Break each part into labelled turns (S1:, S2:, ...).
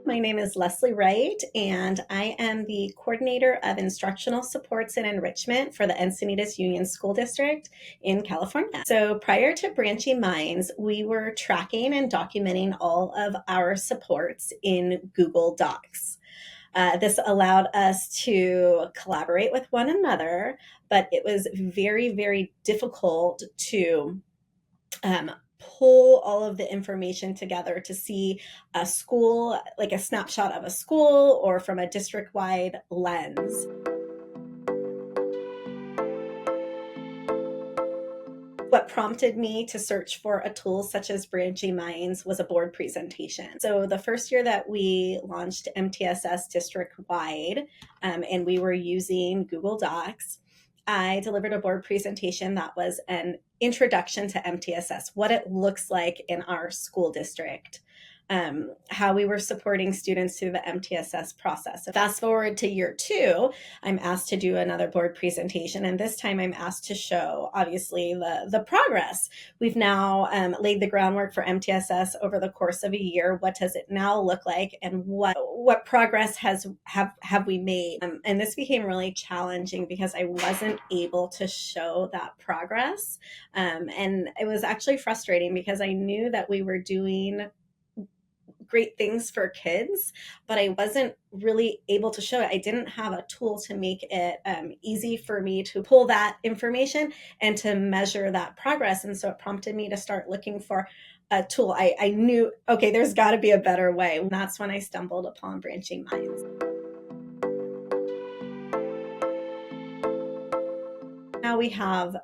S1: My name is Leslie Wright, and I am the coordinator of instructional supports and enrichment for the Encinitas Union School District in California. So prior to Branching Minds, we were tracking and documenting all of our supports in Google Docs. This allowed us to collaborate with one another, but it was very, very difficult to pull all of the information together to see a school, like a snapshot of a school or from a district-wide lens. What prompted me to search for a tool such as Branching Minds was a board presentation. So the first year that we launched MTSS district-wide, and we were using Google Docs, I delivered a board presentation that was an introduction to MTSS, what it looks like in our school district, how we were supporting students through the MTSS process. Fast forward to year 2, I'm asked to do another board presentation, and this time I'm asked to show, obviously, the progress. We've now laid the groundwork for MTSS over the course of a year. What does it now look like, and what progress have we made? And this became really challenging because I wasn't able to show that progress, and it was actually frustrating because I knew that we were doing great things for kids, but I wasn't really able to show it. I didn't have a tool to make it easy for me to pull that information and to measure that progress. And so it prompted me to start looking for a tool. I knew, okay, there's got to be a better way. And that's when I stumbled upon Branching Minds. Now we have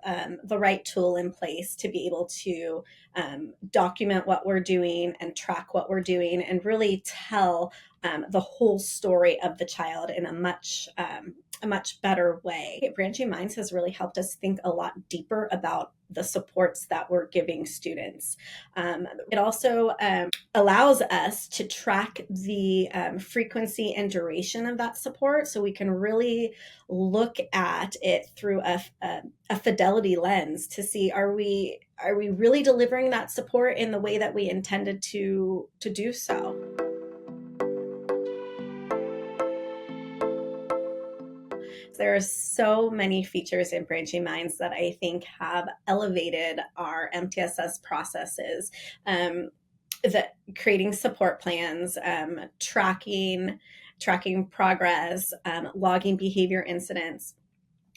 S1: the right tool in place to be able to document what we're doing and track what we're doing and really tell the whole story of the child in a much better way. Branching Minds has really helped us think a lot deeper about the supports that we're giving students. It also allows us to track the frequency and duration of that support, so we can really look at it through a fidelity lens to see, are we really delivering that support in the way that we intended to do so? There are so many features in Branching Minds that I think have elevated our MTSS processes. That creating support plans, tracking progress, logging behavior incidents.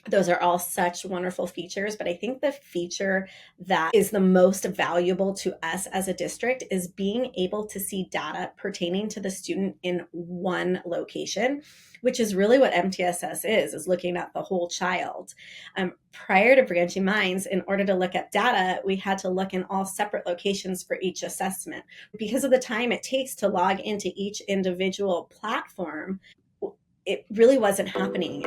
S1: Those are all such wonderful features, but I think the feature that is the most valuable to us as a district is being able to see data pertaining to the student in one location, which is really what MTSS is looking at the whole child. Prior to Branching Minds, in order to look at data, we had to look in all separate locations for each assessment. Because of the time it takes to log into each individual platform, it really wasn't happening.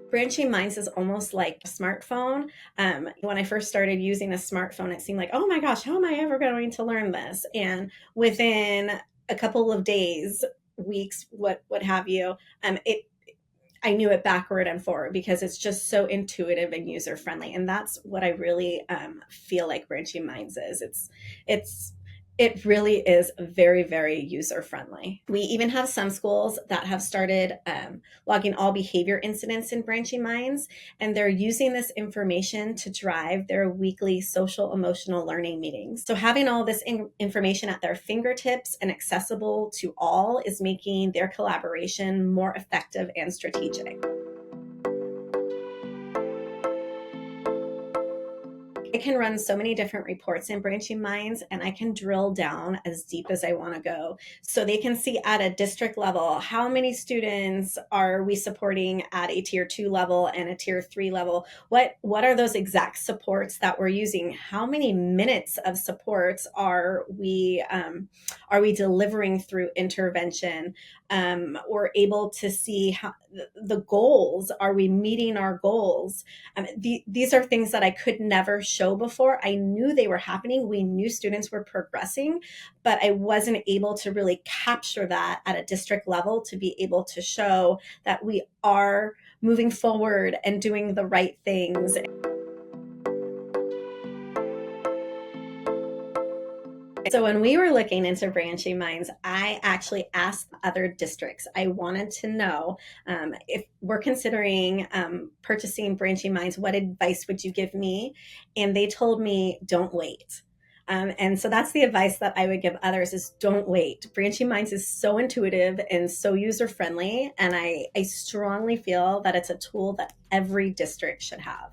S1: Branching Minds is almost like a smartphone. When I first started using a smartphone, it seemed like, oh my gosh, how am I ever going to learn this? And within a couple of days, weeks, what have you, I knew it backward and forward because it's just so intuitive and user friendly. And that's what I really feel like Branching Minds is. It really is very, very user-friendly. We even have some schools that have started logging all behavior incidents in Branching Minds, and they're using this information to drive their weekly social emotional learning meetings. So having all this information at their fingertips and accessible to all is making their collaboration more effective and strategic. I can run so many different reports in Branching Minds, and I can drill down as deep as I want to go. So they can see at a district level, how many students are we supporting at a tier 2 level and a tier 3 level? What are those exact supports that we're using? How many minutes of supports are we delivering through intervention? We're able to see how the goals, are we meeting our goals? These are things that I could never show before. I knew they were happening. We knew students were progressing, but I wasn't able to really capture that at a district level to be able to show that we are moving forward and doing the right things. So when we were looking into branching minds, I actually asked other districts. I wanted to know if we're considering purchasing branching minds, what advice would you give me? And they told me, don't wait. And so that's the advice that I would give others is don't wait. Branching minds is so intuitive and so user friendly. And I strongly feel that it's a tool that every district should have.